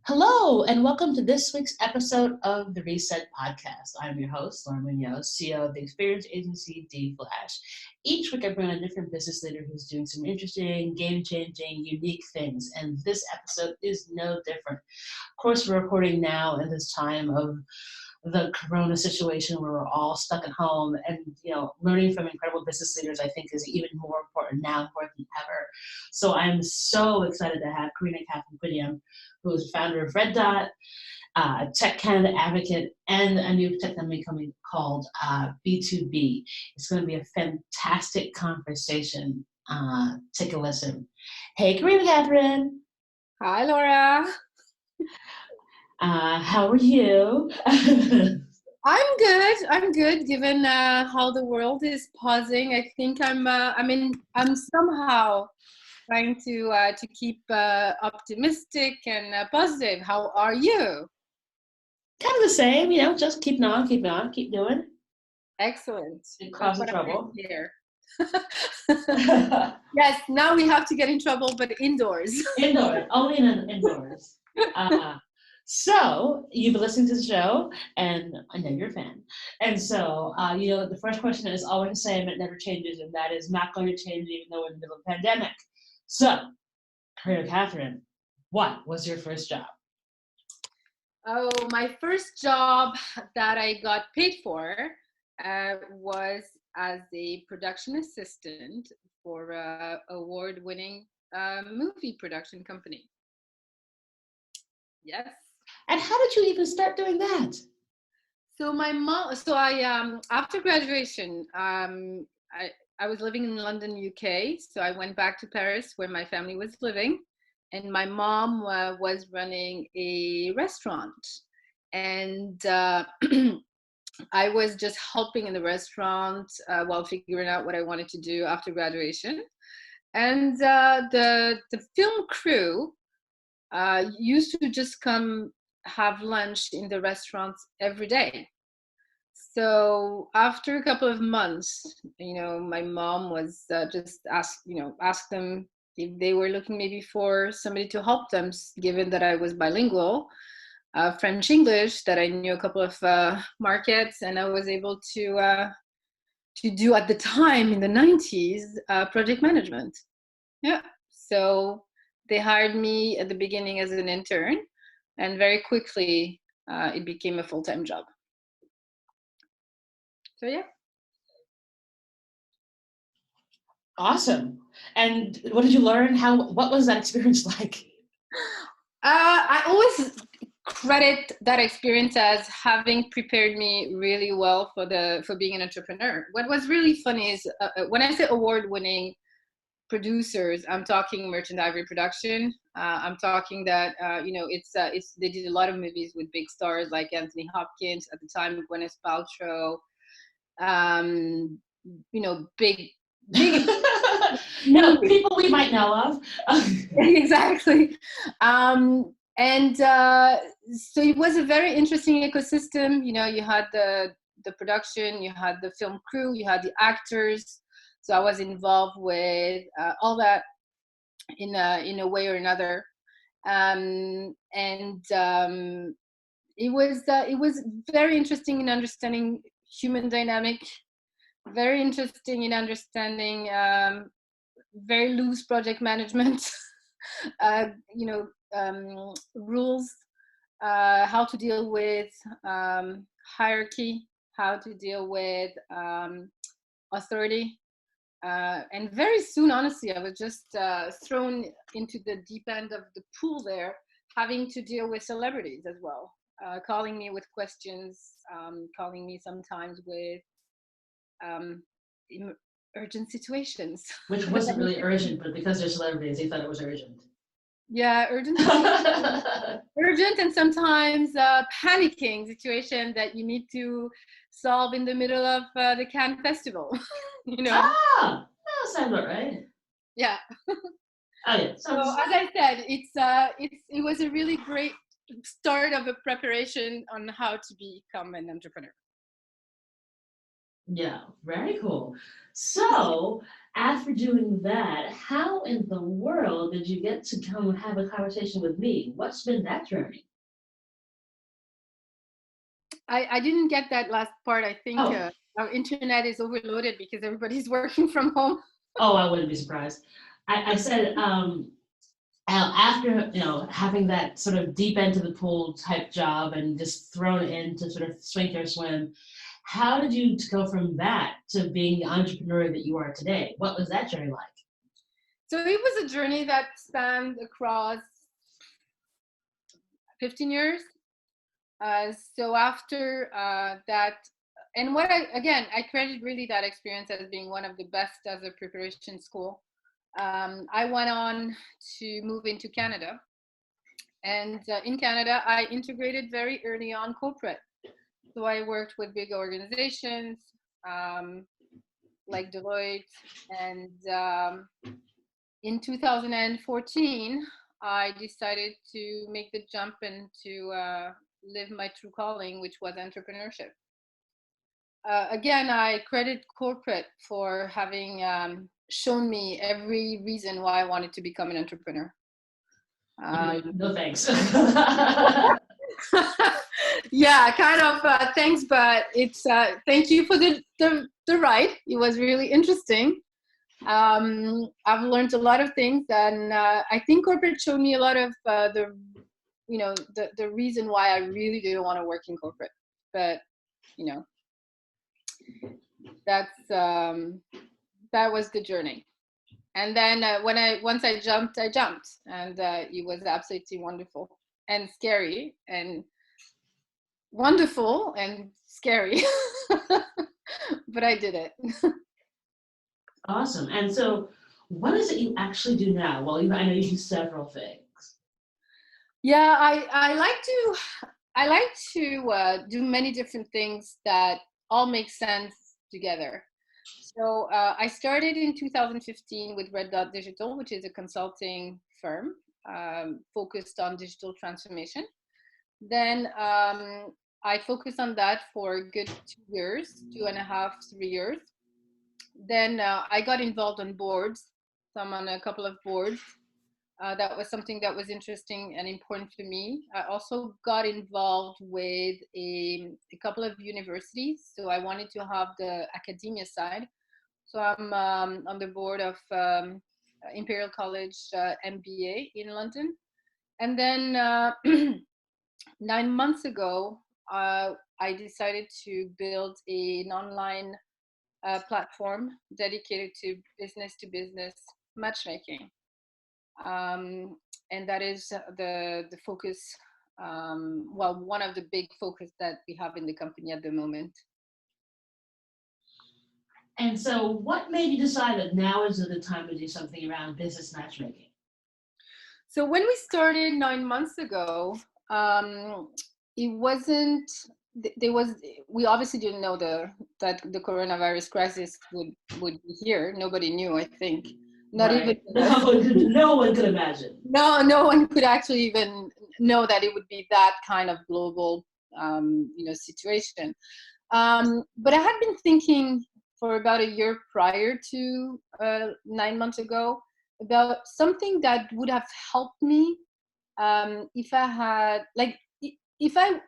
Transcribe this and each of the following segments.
Hello, and welcome to this week's episode of the Reset Podcast. I'm your host, Lauren Munoz, CEO of the experience agency D Flash. Each week, I bring on a different business leader who's doing some interesting, game-changing, unique things, and this episode is no different. Of course, we're recording now in this time of the corona situation where we're all stuck at home, and learning from incredible business leaders I think is even more important now more than ever. So I'm so excited to have Karima-Catherine Goundiam, who is founder of Red Dot, Tech Canada advocate, and a new tech company coming called B2B. It's going to be a fantastic conversation. Take a listen. Hey, Karima-Catherine. Hi, Laura. How are you? I'm good. Given how the world is pausing, I think I'm somehow trying to keep optimistic and positive. How are you? Kind of the same, just keep doing. Excellent. Cause of trouble. Here. Yes, now we have to get in trouble, but indoors. Indoors, only indoors. So you've been listening to the show, and I know you're a fan. And so, the first question is always the same; it never changes, and that is not going to change even though we're in the middle of a pandemic. So, Karima-Catherine, what was your first job? Oh, my first job that I got paid for was as a production assistant for an award-winning movie production company. Yes. And how did you even start doing that? So after graduation, I was living in London, UK. So I went back to Paris where my family was living, and my mom was running a restaurant, and I was just helping in the restaurant while figuring out what I wanted to do after graduation. And the film crew used to just come have lunch in the restaurants every day. So after a couple of months, my mom was just asked them if they were looking maybe for somebody to help them, given that I was bilingual, French English, that I knew a couple of markets, and I was able to do at the time in the 90s project management. Yeah. So they hired me at the beginning as an intern, and very quickly it became a full-time job. So yeah. Awesome. And what did you learn? What was that experience like? I always credit that experience as having prepared me really well for being an entrepreneur. What was really funny is when I say award-winning producers, I'm talking Merchant Ivory production. I'm talking that it's they did a lot of movies with big stars like Anthony Hopkins at the time, Gwyneth Paltrow, big people we might know of. Exactly. And so it was a very interesting ecosystem. You had the production, you had the film crew, you had the actors. So I was involved with all that in a way or another, and it was very interesting in understanding human dynamic, very interesting in understanding very loose project management, rules, how to deal with hierarchy, how to deal with authority. And very soon, honestly, I was just thrown into the deep end of the pool there, having to deal with celebrities as well, calling me with questions, calling me sometimes with urgent situations. Which wasn't really urgent, but because they're celebrities, they thought it was urgent. Yeah, urgent. Urgent and sometimes panicking situation that you need to solve in the middle of the Cannes Festival. Ah, that sounds about right. Yeah. Oh yeah. So as I said, it was a really great start of a preparation on how to become an entrepreneur. Yeah, very cool. So, After doing that, how in the world did you get to come have a conversation with me? What's been that journey? I didn't get that last part. I think Oh, our internet is overloaded because everybody's working from home. oh, I wouldn't be surprised. I said, after having that sort of deep end to the pool type job and just thrown in to sort of swing or swim, how did you go from that to being the entrepreneur that you are today? What was that journey like? So it was a journey that spanned across 15 years. So after that, and I credit really that experience as being one of the best as a preparation school. I went on to move into Canada. And in Canada, I integrated very early on corporate. So I worked with big organizations um, like Deloitte. And in 2014, I decided to make the jump and to live my true calling, which was entrepreneurship. Again, I credit corporate for having shown me every reason why I wanted to become an entrepreneur. No thanks. Yeah, kind of. Thanks, but it's thank you for the ride. It was really interesting. I've learned a lot of things, and I think corporate showed me a lot of the reason why I really didn't want to work in corporate. But you know, that's that was the journey. And then once I jumped, and it was absolutely wonderful and scary and wonderful and scary. But I did it. Awesome. And so, what is it you actually do now? Well, I know you do several things. Yeah, I like to do many different things that all make sense together. So I started in 2015 with Red Dot Digital, which is a consulting firm focused on digital transformation. Then I focused on that for a good 2 years, 2.5, 3 years. Then I got involved on boards. So I'm on a couple of boards. That was something that was interesting and important to me. I also got involved with a couple of universities. So I wanted to have the academia side. So I'm on the board of Imperial College MBA in London. And then 9 months ago, I decided to build an online platform dedicated to business matchmaking. And that is the focus, one of the big focus that we have in the company at the moment. And so, what made you decide that now is the time to do something around business matchmaking? So when we started 9 months ago, it wasn't. We obviously didn't know that the coronavirus crisis would be here. Nobody knew, I think. Not Right. even No one could imagine. No one could actually even know that it would be that kind of global situation. But I had been thinking for about a year prior to 9 months ago about something that would have helped me if I had if I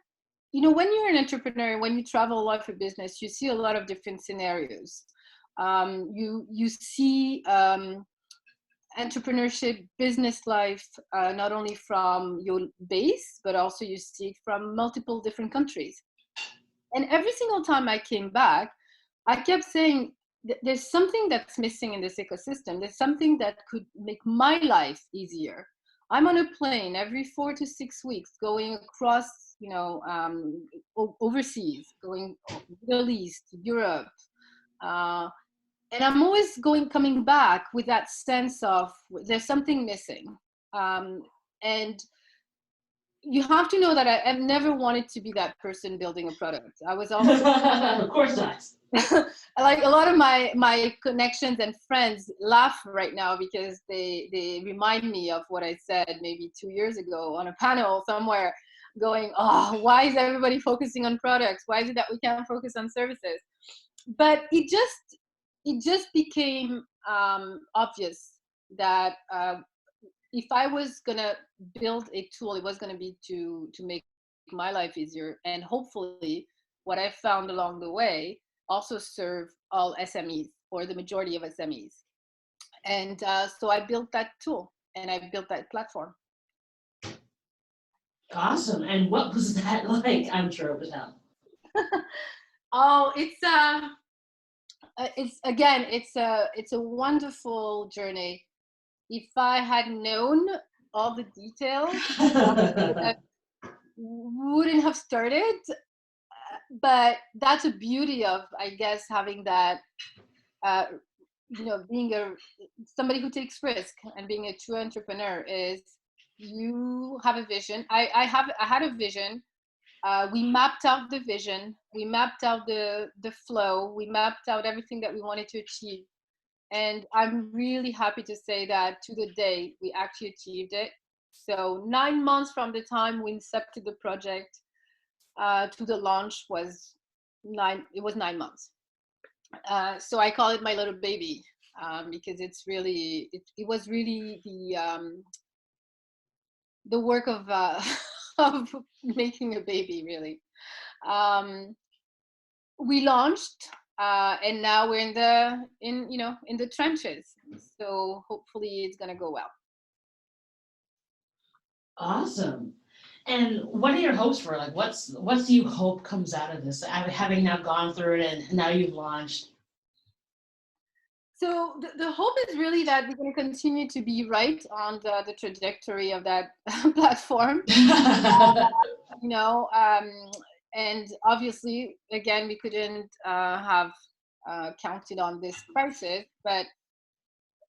when you're an entrepreneur, when you travel a lot for business, you see a lot of different scenarios. You see entrepreneurship, business life, not only from your base, but also you see it from multiple different countries. And every single time I came back, I kept saying, there's something that's missing in this ecosystem. There's something that could make my life easier. I'm on a plane every 4 to 6 weeks going across, overseas, going Middle East, Europe. And I'm always coming back with that sense of there's something missing. And you have to know that I've never wanted to be that person building a product. I was also of course not. like a lot of my connections and friends laugh right now because they remind me of what I said maybe 2 years ago on a panel somewhere, going, oh, why is everybody focusing on products? Why is it that we can't focus on services? But it just became obvious that if I was gonna build a tool, it was gonna be to make my life easier, and hopefully, what I found along the way also serve all SMEs or the majority of SMEs. And so I built that tool and I built that platform. Awesome. And what was that like? I'm sure it was hell. Oh, it's again, it's a wonderful journey. If I had known all the details, I wouldn't have started. But that's a beauty of, I guess, having that, uh, being somebody who takes risk and being a true entrepreneur is you have a vision. I had a vision. We mapped out the vision. We mapped out the flow. We mapped out everything that we wanted to achieve. And I'm really happy to say that to the day we actually achieved it. So 9 months from the time we incepted the project to the launch was 9 months. So I call it my little baby, because it was really the work of of making a baby, really. Um, we launched, and now we're in the trenches. So hopefully it's gonna go well. Awesome. And what are your hopes for? Like, what do you hope comes out of this? Having now gone through it and now you've launched. So the hope is really that we're going to continue to be right on the trajectory of that platform. you know, um, and obviously, again, we couldn't have counted on this crisis, but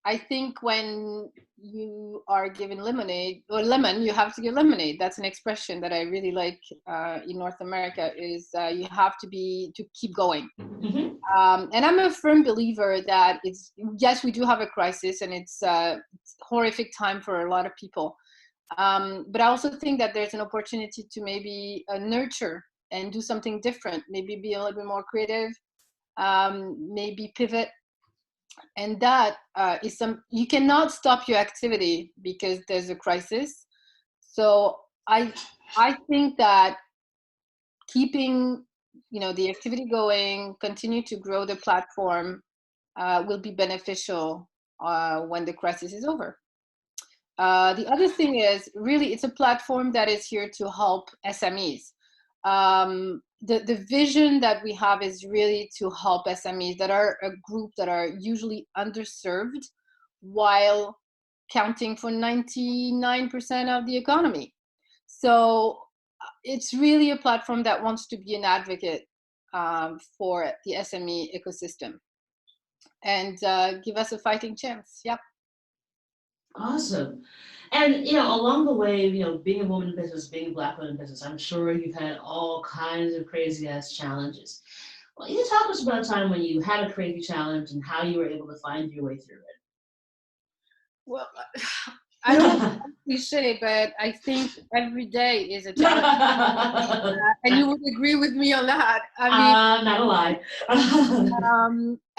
I think when you are given lemonade or lemon, you have to give lemonade. That's an expression that I really like in North America. Is you have to keep going. Mhm. And I'm a firm believer that yes, we do have a crisis, and it's a horrific time for a lot of people. But I also think that there's an opportunity to maybe nurture and do something different. Maybe be a little bit more creative. Maybe pivot, and that is you cannot stop your activity because there's a crisis. So I think that keeping the activity going, continue to grow the platform, will be beneficial when the crisis is over. The other thing is really it's a platform that is here to help SMEs. The vision that we have is really to help SMEs that are a group that are usually underserved while counting for 99% of the economy. So it's really a platform that wants to be an advocate for the SME ecosystem and give us a fighting chance. Yep. Awesome. And along the way, being a woman in business, being a Black woman in business, I'm sure you've had all kinds of crazy ass challenges. Well, you talk to us about a time when you had a crazy challenge and how you were able to find your way through Well, I don't want to it. sound cliche, but I think every day is a challenge. And you would agree with me on that. I mean, Not a lie.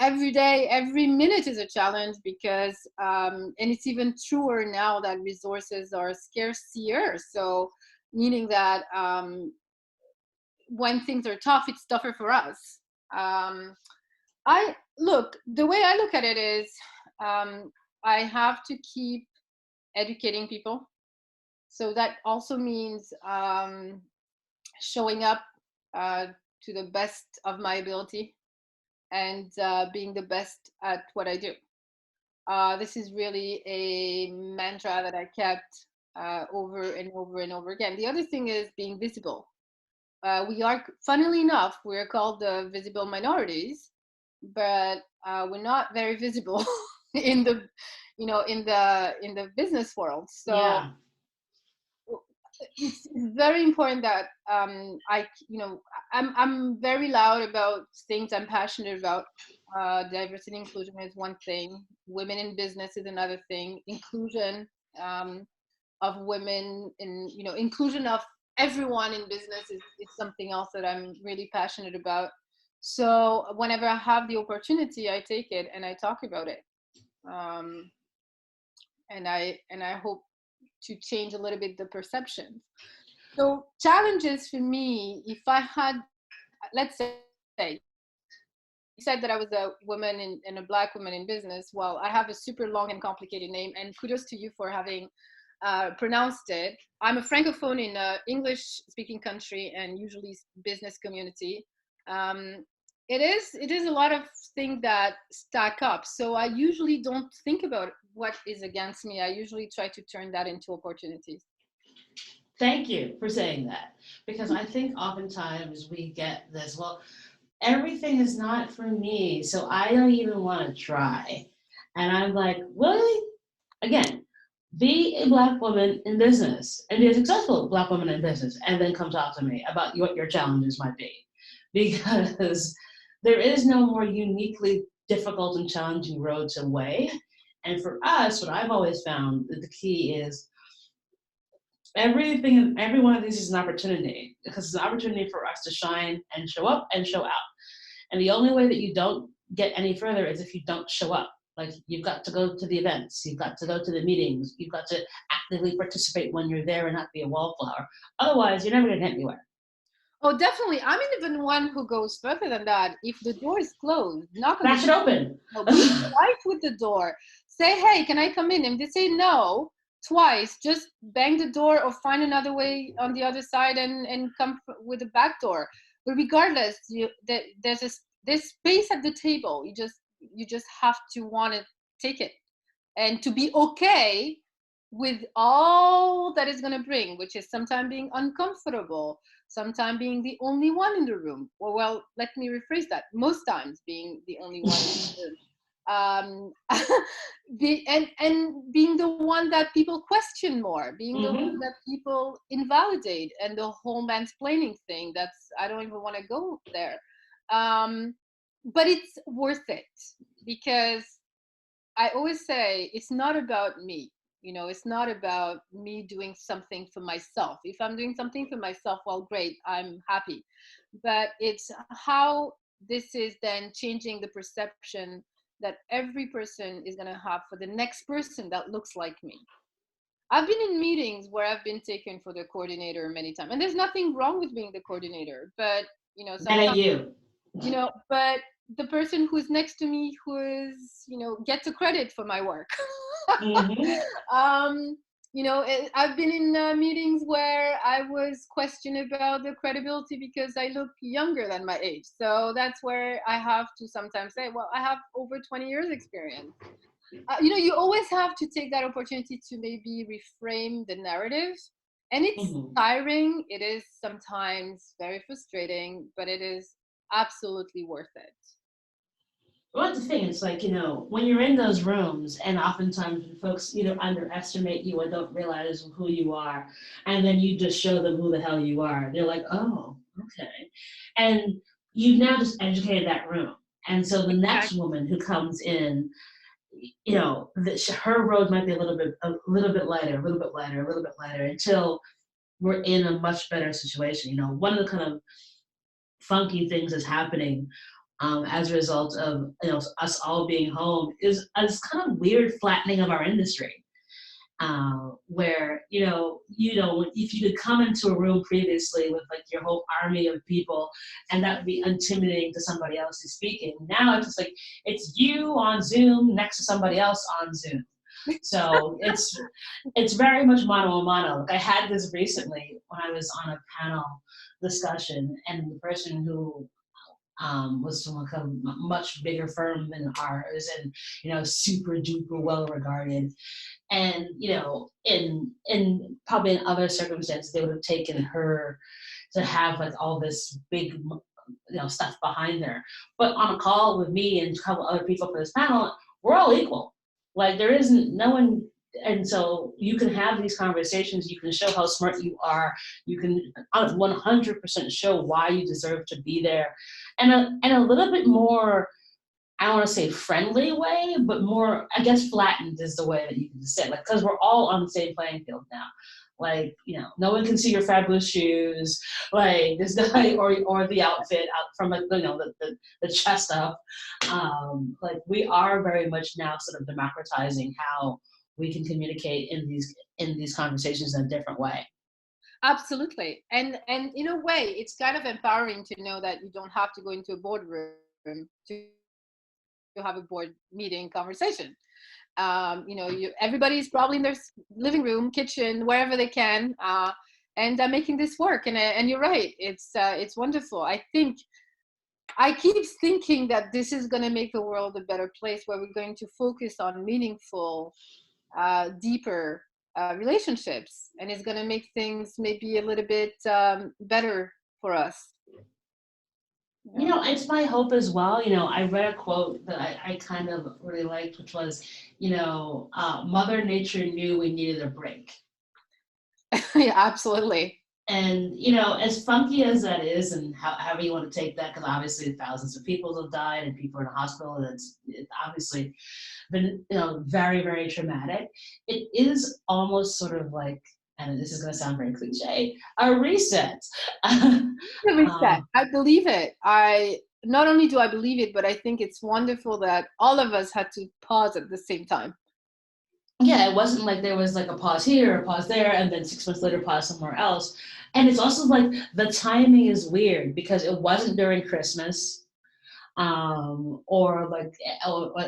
every day, every minute is a challenge because, and it's even truer now that resources are scarcer. So, meaning that when things are tough, it's tougher for us. Um, the way I look at it is, I have to keep educating people. So that also means showing up to the best of my ability and being the best at what I do. This is really a mantra that I kept over and over and over again. The other thing is being visible. Funnily enough, we're called the visible minorities, but we're not very visible in the, in the business world. So Yeah. it's very important that I'm very loud about things I'm passionate about. Diversity and inclusion is one thing. Women in business is another thing. Inclusion of women, inclusion of everyone in business is something else that I'm really passionate about. So whenever I have the opportunity, I take it and I talk about it. um, and I hope to change a little bit the perception. So challenges for me, if I had, let's say, you said that I was a woman and a black woman in business. Well, I have a super long and complicated name, and kudos to you for having pronounced it. I'm a francophone in a English-speaking country and usually business community. Um, it is a lot of things that stack up. So I usually don't think about what is against me. I usually try to turn that into opportunities. Thank you for saying that, because I think oftentimes we get this, well, everything is not for me, so I don't even want to try. And I'm like, really? Again, be a black woman in business and be a successful black woman in business, and then come talk to me about what your challenges might be. Because there is no more uniquely difficult and challenging road to way. And for us, what I've always found that the key is everything, every one of these is an opportunity, because it's an opportunity for us to shine and show up and show out. And the only way that you don't get any further is if you don't show up. Like, you've got to go to the events, you've got to go to the meetings, you've got to actively participate when you're there and not be a wallflower. Otherwise, you're never going to get anywhere. Oh, definitely. I'm even one who goes further than that. If the door is closed, knock on the Smash it door. open. No, be polite with the door. Say, hey, can I come in? And if they say no twice, just bang the door or find another way on the other side and come with a back door. But regardless, there's space at the table. You just have to want to take it and to be okay with all that is going to bring, which is sometimes being uncomfortable, sometimes being the only one in the room, or, well, let me rephrase that, most times being the only one in the room. And being the one that people question more, being the one that people invalidate, and the whole mansplaining thing, that's, I don't even want to go there. But it's worth it, because I always say it's not about me. It's not about me doing something for myself. If I'm doing something for myself, well, great, I'm happy. But it's how this is then changing the perception that every person is going to have for the next person that looks like me. I've been in meetings where I've been taken for the coordinator many times, and there's nothing wrong with being the coordinator, but That ain't sometimes, you. but the person who's next to me, who is, gets a credit for my work. Mm-hmm. um, I've been in meetings where I was questioned about the credibility because I look younger than my age. So that's where I have to sometimes say, well, I have over 20 years experience. You always have to take that opportunity to maybe reframe the narrative. And it's Mm-hmm. tiring. It is sometimes very frustrating, but it is absolutely worth it. Well, that's the thing. It's like, when you're in those rooms, and oftentimes when folks either underestimate you or don't realize who you are, and then you just show them who the hell you are, they're like, oh, okay. And you've now just educated that room. And so the next Exactly. woman who comes in, her road might be a little bit lighter, a little bit lighter, a little bit lighter, until we're in a much better situation. One of the kind of funky things that's happening as a result of us all being home is this kind of weird flattening of our industry, where if you could come into a room previously with like your whole army of people, and that would be intimidating to somebody else who's speaking. Now it's just like it's you on Zoom next to somebody else on Zoom. So it's very much mano a mano. Like, I had this recently when I was on a panel discussion, and the person who was from a much bigger firm than ours, and super duper well regarded. And in probably in other circumstances, they would have taken her to have like all this big stuff behind her. But on a call with me and a couple other people for this panel, we're all equal. Like, there isn't no one. And so you can have these conversations, you can show how smart you are, you can 100% show why you deserve to be there, and a little bit more, I don't want to say friendly way, but more, I guess, flattened is the way that you can say it, like, because we're all on the same playing field now. Like, no one can see your fabulous shoes. Like this guy or the outfit out from like, the chest up. Like we are very much now sort of democratizing how we can communicate in these conversations in a different way. Absolutely. And in a way, it's kind of empowering to know that you don't have to go into a boardroom to have a board meeting conversation. Everybody's probably in their living room, kitchen, wherever they can, and making this work. And you're right, it's wonderful. I keep thinking that this is going to make the world a better place, where we're going to focus on meaningful, deeper relationships, and it's going to make things maybe a little bit better for us. It's my hope as well. I read a quote that I kind of really liked, which was, Mother Nature knew we needed a break. Yeah, absolutely. And, as funky as that is, and however you want to take that, because obviously thousands of people have died and people are in a hospital, and it's obviously been, very, very traumatic. It is almost sort of like, and this is going to sound very cliche, a reset. A reset. I believe it. I not only do I believe it, but I think it's wonderful that all of us had to pause at the same time. Yeah, it wasn't like there was like a pause here, a pause there, and then 6 months later, pause somewhere else. And it's also like the timing is weird because it wasn't during Christmas, or like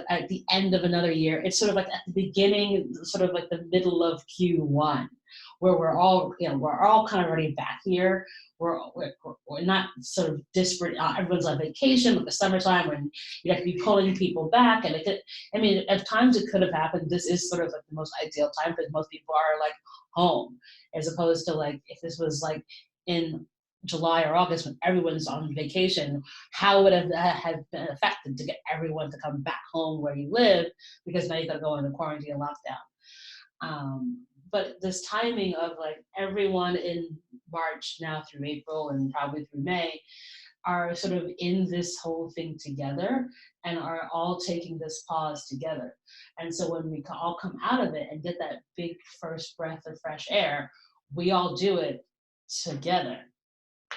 at the end of another year. It's sort of like at the beginning, sort of like the middle of Q1, where we're all kind of already back here. We're not sort of disparate. Everyone's on vacation, like the summertime when you have to be pulling people back. And at times it could have happened. This is sort of like the most ideal time because most people are like home, as opposed to like if this was like in July or August when everyone's on vacation, how would have been affected to get everyone to come back home where you live, because now you got to go into quarantine and lockdown. But this timing of like everyone in March now through April and probably through May are sort of in this whole thing together and are all taking this pause together. And so when we all come out of it and get that big first breath of fresh air, we all do it together.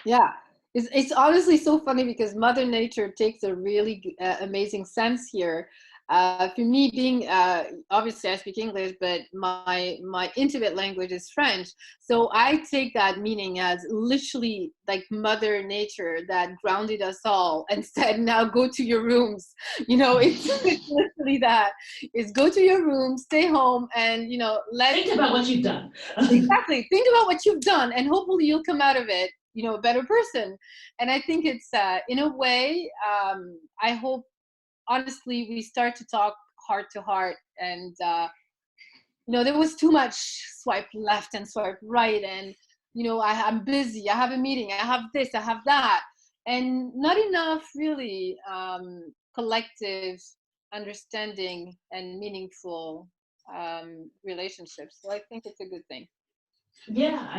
Yeah, it's honestly so funny because Mother Nature takes a really amazing sense here. For me, being obviously I speak English, but my intimate language is French. So I take that meaning as literally like Mother Nature that grounded us all and said, "Now go to your rooms." It's literally that. It's go to your room, stay home, and Think about what you've done. exactly, think about what you've done, and hopefully you'll come out of it a better person. And I think it's in a way, I hope honestly we start to talk heart to heart. And there was too much swipe left and swipe right, and I'm busy, I have a meeting, I have this, I have that, and not enough really collective understanding and meaningful relationships. So I think it's a good thing. Yeah,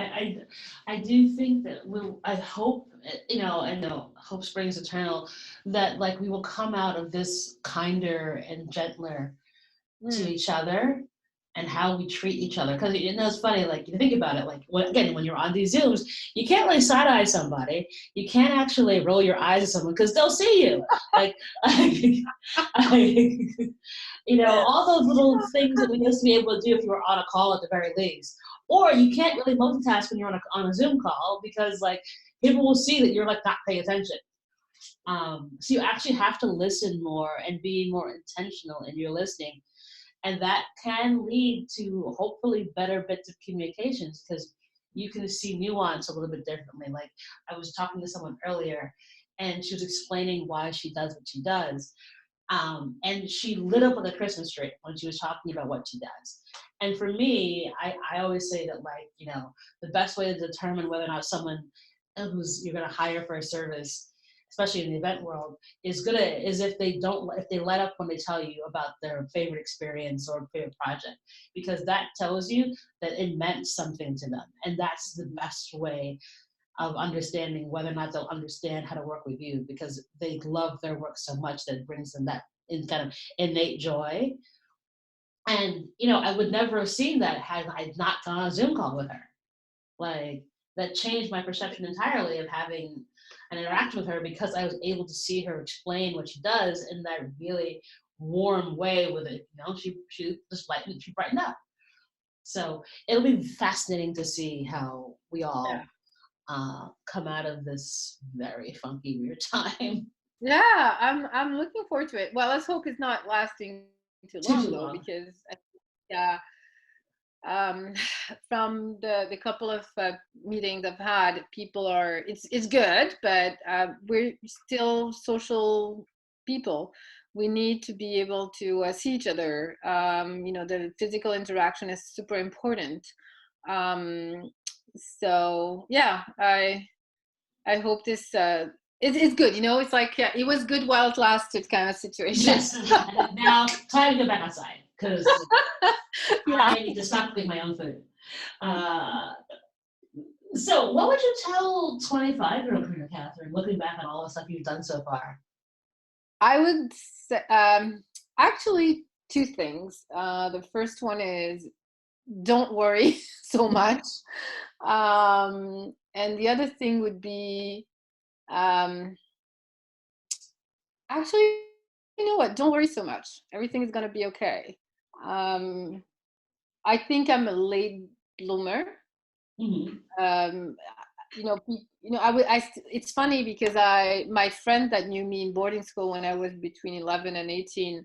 I do think that I hope, and hope springs eternal, that like we will come out of this kinder and gentler to each other and how we treat each other. Because it's funny, like you think about it, like when you're on these Zooms, you can't really side eye somebody. You can't actually roll your eyes at someone because they'll see you. Like, all those little things that we used to be able to do if you were on a call at the very least. Or you can't really multitask when you're on a Zoom call because like people will see that you're like not paying attention. So you actually have to listen more and be more intentional in your listening. And that can lead to hopefully better bits of communications because you can see nuance a little bit differently. Like I was talking to someone earlier and she was explaining why she does what she does. And she lit up like a Christmas tree when she was talking about what she does. And for me, I always say that like, the best way to determine whether or not someone who's you're going to hire for a service, especially in the event world, is if they let up when they tell you about their favorite experience or favorite project, because that tells you that it meant something to them. And that's the best way of understanding whether or not they'll understand how to work with you, because they love their work so much that it brings them that in kind of innate joy. And I would never have seen that had I not gone on a Zoom call with her. Like, that changed my perception entirely of having an interaction with her, because I was able to see her explain what she does in that really warm way with it. She just she brightened up. So it'll be fascinating to see how we all come out of this very funky, weird time. Yeah, I'm looking forward to it. Well, let's hope it's not lasting too long Too though, long. because yeah, um, from the couple of meetings I've had, people are it's good, but we're still social people. We need to be able to see each other. The physical interaction is super important. Um, so yeah, I hope this it's good. It's like, yeah, it was good while it lasted kind of situation. Yes. Now, time to go back outside because Yeah. I need to stop cooking my own food. Uh, so, what would you tell 25-year-old Karima-Catherine, looking back on all the stuff you've done so far? I would say, actually, two things. The first one is don't worry so much. And the other thing would be, um, actually, you know what? Don't worry so much. Everything is going to be okay. Um, I think I'm a late bloomer. Hmm. um it's funny because my friend that knew me in boarding school when I was between 11 and 18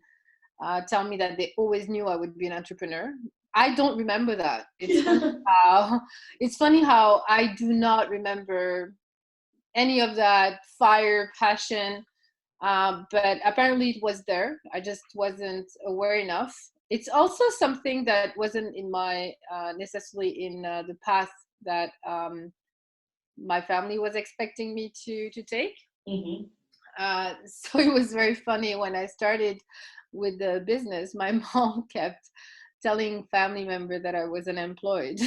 tell me that they always knew I would be an entrepreneur. I don't remember that. How it's funny how I do not remember any of that fire, passion. But apparently it was there. I just wasn't aware enough. It's also something that wasn't in my necessarily in the path that my family was expecting me to take. Hmm. So it was very funny when I started with the business. My mom kept telling family member that I was unemployed.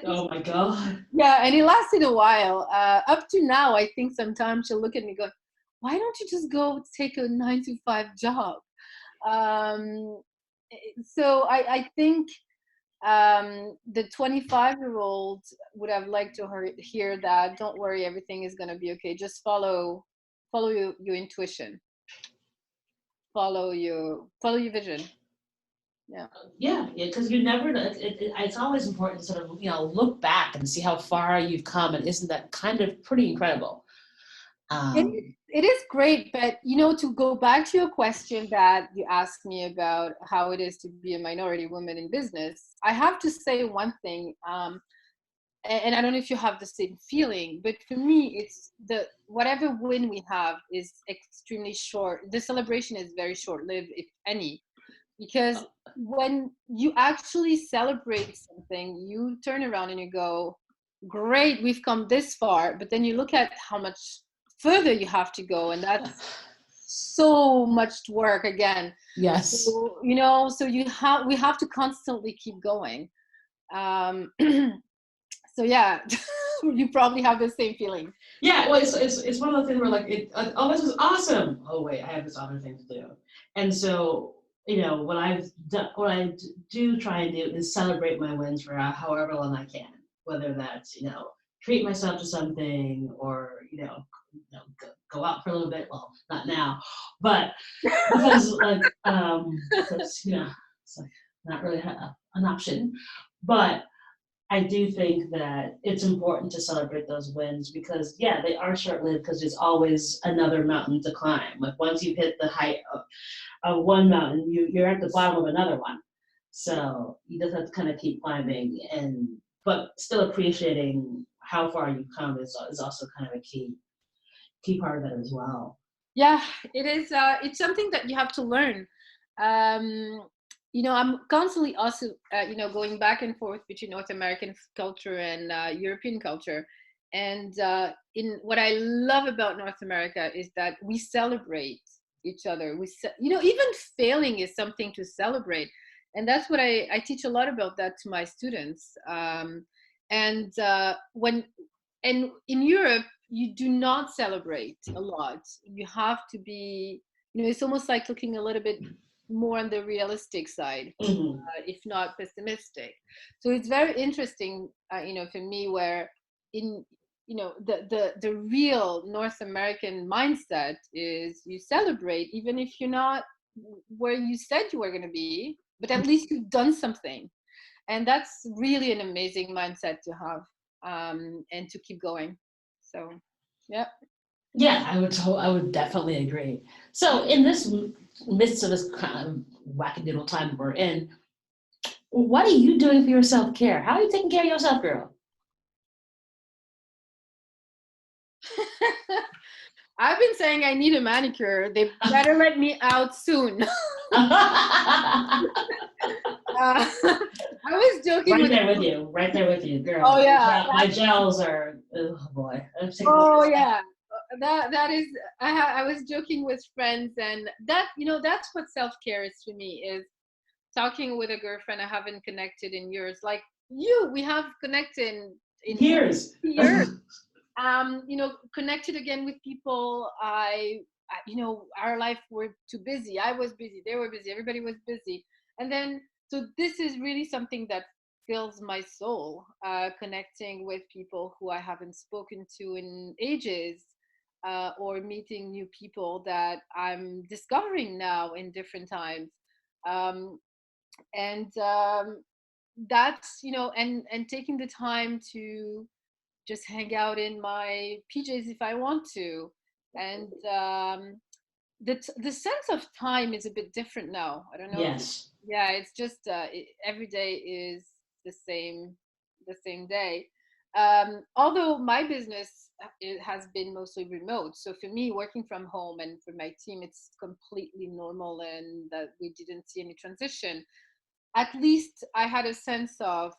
Oh my God. Yeah, and it lasted a while. Up to now, I think sometimes she'll look at me and go, "Why don't you just go take a 9 to 5 job?" Um, so I think the 25-year-old would have liked to hear that. Don't worry, everything is going to be okay. Just follow your intuition, follow your vision. Yeah. Yeah, yeah, because you never know. It's always important to sort of, look back and see how far you've come, and isn't that kind of pretty incredible? It is great, but to go back to your question that you asked me about how it is to be a minority woman in business, I have to say one thing. And I don't know if you have the same feeling, but for me, it's the whatever win we have is extremely short. The celebration is very short-lived, if any, because when you actually celebrate something, you turn around and you go, "Great, we've come this far," but then you look at how much further you have to go, and that's so much work again. Yes. So we have to constantly keep going. Um, so yeah, you probably have the same feeling. Yeah, well, it's one of the things where like oh, this is awesome. Oh wait, I have this other thing to do, and so what do try and do is celebrate my wins for however long I can, whether that's treat myself to something, or go out for a little bit. Well, not now, but because that's it's like not really an option, but I do think that it's important to celebrate those wins because, yeah, they are short lived because there's always another mountain to climb. Like once you've hit the height of one mountain, you're at the bottom of another one. So you just have to kind of keep climbing, but still appreciating how far you've come is also kind of a key part of that as well. Yeah, it is. It's something that you have to learn. I'm constantly also, going back and forth between North American culture and European culture. And in what I love about North America is that we celebrate each other. Even failing is something to celebrate, and that's what I teach a lot about that to my students. And when and in Europe, you do not celebrate a lot. You have to be, it's almost like looking a little bit more on the realistic side, Mhm. if not pessimistic. So it's very interesting, for me, where in the real North American mindset is you celebrate even if you're not where you said you were going to be, but at least you've done something, and that's really an amazing mindset to have, and to keep going. So, yeah. Yeah, I would definitely agree. So in this midst of this kind of wackadoodle time we're in, what are you doing for your self-care? How are you taking care of yourself, girl? I've been saying I need a manicure. They better let me out soon. I was joking Right with. there with you, right there with you, Oh girl. yeah. My gels are, oh boy. I'm taking a look at Oh this stuff. yeah. That is. I was joking with friends, and that's what self care is to me. Is talking with a girlfriend I haven't connected in years. Like you, we have connected in Years. years. Connected again with people. Our life were too busy. I was busy. They were busy. Everybody was busy. And then, so this is really something that fills my soul, connecting with people who I haven't spoken to in ages, or meeting new people that I'm discovering now in different times. Um, and that's, and taking the time to just hang out in my PJs if I want to. And the sense of time is a bit different now. I don't know if Yes. yeah, it's just every day is the same day. Although my business, it has been mostly remote, so for me, working from home, and for my team, it's completely normal, and that we didn't see any transition. At least I had a sense of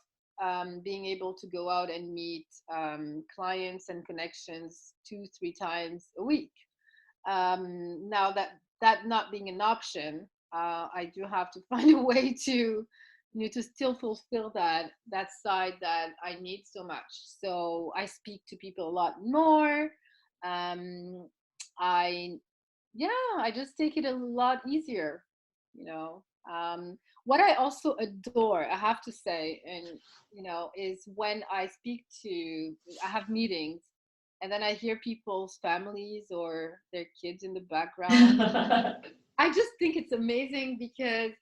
being able to go out and meet clients and connections 2-3 times a week. Now that not being an option, I do have to find a way to to still fulfill that side that I need so much. So I speak to people a lot more. Um, I I just take it a lot easier, you know. What I also adore, I have to say, and is when I I have meetings, and then I hear people's families or their kids in the background. I just think it's amazing because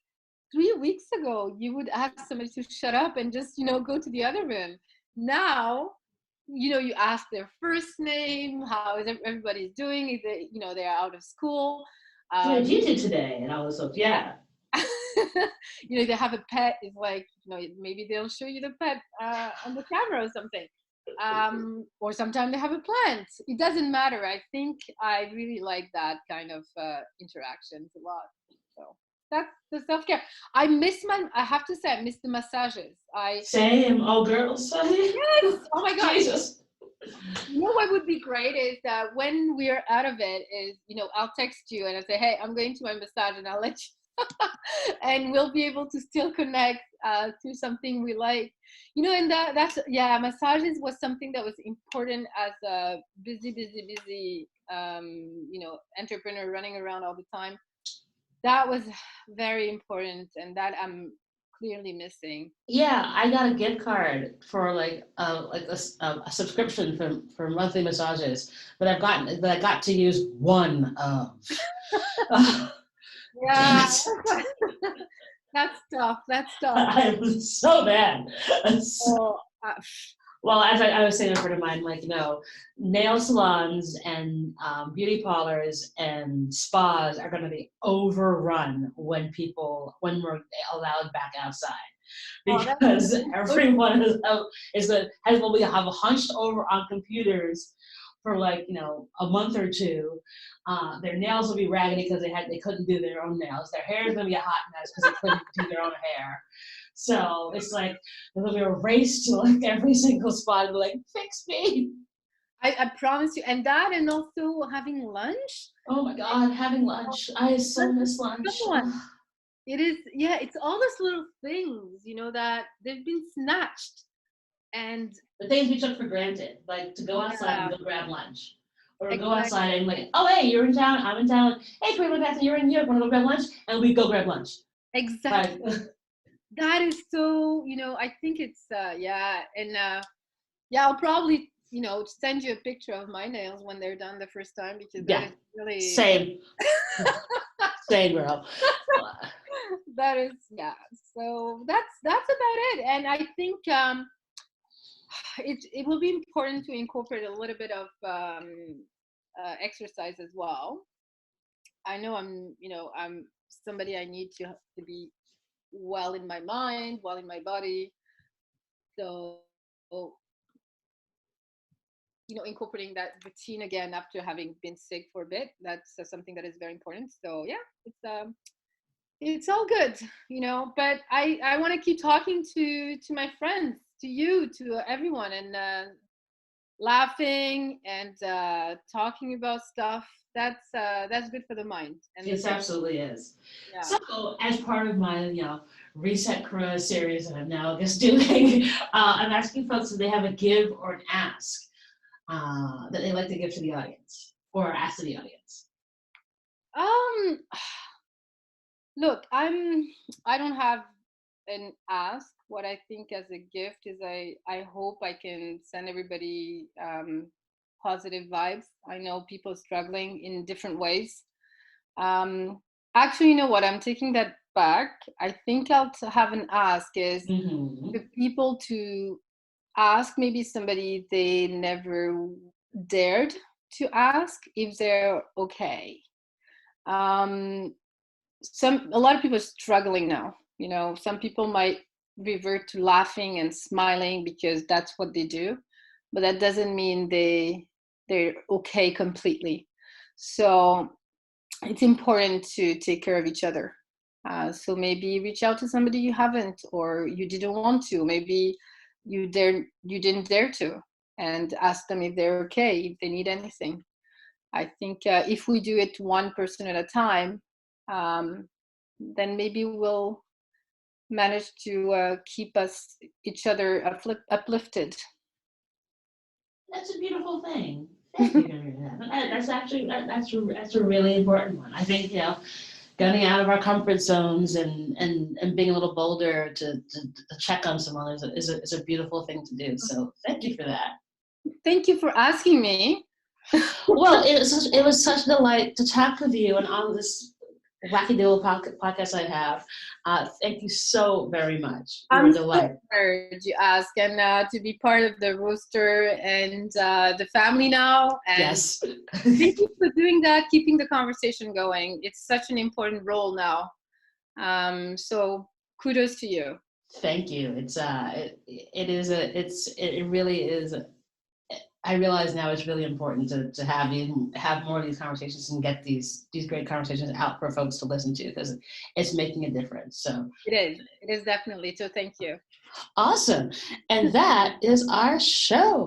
3 weeks ago you would ask somebody to shut up and just go to the other room. Now, you ask their first name, how is everybody's doing, if they're out of school. What did um you do today? And all this stuff. Yeah. they have a pet. It's like, maybe they'll show you the pet on the camera or something. Or sometimes they have a plant. It doesn't matter. I think I really like that kind of interactions a lot. So that's the self-care. I have to say, I miss the massages. Same. Oh, girls. Yes. Oh my God. Jesus. What would be great is that when we're out of it, is I'll text you and I say, hey, I'm going to my massage, and I'll let you and we'll be able to still connect to something we like. And that's, yeah, massages was something that was important as a busy entrepreneur running around all the time. That was very important, and that I'm clearly missing. Yeah, I got a gift card for a subscription for monthly massages that I got to use one of. Damn Yeah. it. That's tough. That's tough. I was so bad. Oh, Well, as I was saying to a friend of mine, like, nail salons and beauty parlors and spas are going to be overrun when we're allowed back outside, that's because so everyone will be have hunched over on computers for a month or two. Their nails will be raggedy because they couldn't do their own nails. Their hair is going to be a hot mess because they couldn't do their own hair. So it's like there'll be a race to like every single spot and be like, fix me. I promise you. And that, and also having lunch. Oh my God, having lunch. I so That's miss a tough lunch. one. It is, yeah, it's all those little things, that they've been snatched. And The things we took for granted, like to go outside yeah, and go grab lunch, Or go Exactly. outside and like, oh, hey, you're in town, I'm in town. Hey, Karima-Catherine, you're in New York, want to go grab lunch? And we go grab lunch. Right. Exactly. That is so, I think it's, yeah. And yeah, I'll probably, send you a picture of my nails when they're done the first time, because that Yeah. is really, Same. Same, girl. that is, yeah. So that's about it. And I think it will be important to incorporate a little bit of exercise as well. I know I'm somebody, I need to be well in my mind, well in my body. So, incorporating that routine again after having been sick for a bit, that's something that is very important. So yeah, it's all good, but I want to keep talking to my friends, to you, to everyone, and laughing and talking about stuff. That's good for the mind and the It soul. absolutely is. Yeah. So, as part of my, Reset Career series that I'm now just doing, I'm asking folks if they have a give or an ask that they like to give to the audience or ask to the audience. um Look, I don't have an ask. What I think as a gift is, I hope I can send everybody positive vibes. I know people struggling in different ways. Um, Actually, you know what? I'm taking that back. I think have an ask is Mm-hmm. the people to ask maybe somebody they never dared to ask if they're okay. Um, a lot of people are struggling now. Some people might revert to laughing and smiling because that's what they do, but that doesn't mean they're okay completely. So it's important to take care of each other. So maybe reach out to somebody you haven't, or you didn't want to. Maybe you didn't dare to, and ask them if they're okay, if they need anything. I think if we do it one person at a time, um, then maybe we'll manage to keep each other uplifted. That's a beautiful thing. Thank you, Henrietta. That's actually that's a really important one. I think getting out of our comfort zones and being a little bolder to check on someone is a beautiful thing to do. So thank you for that. Thank you for asking me. Well, it was such a delight to talk with you and on this wacky doodle podcast I have. Thank you so very much. You're a I'm so delight. honored you ask, and to be part of the roster and the family now. And Yes. thank you for doing that, keeping the conversation going. It's such an important role now. So kudos to you. Thank you. It really is. I realize now it's really important to have more of these conversations and get these great conversations out for folks to listen to because it's making a difference. So It is definitely. So thank you. awesome. And that is our show.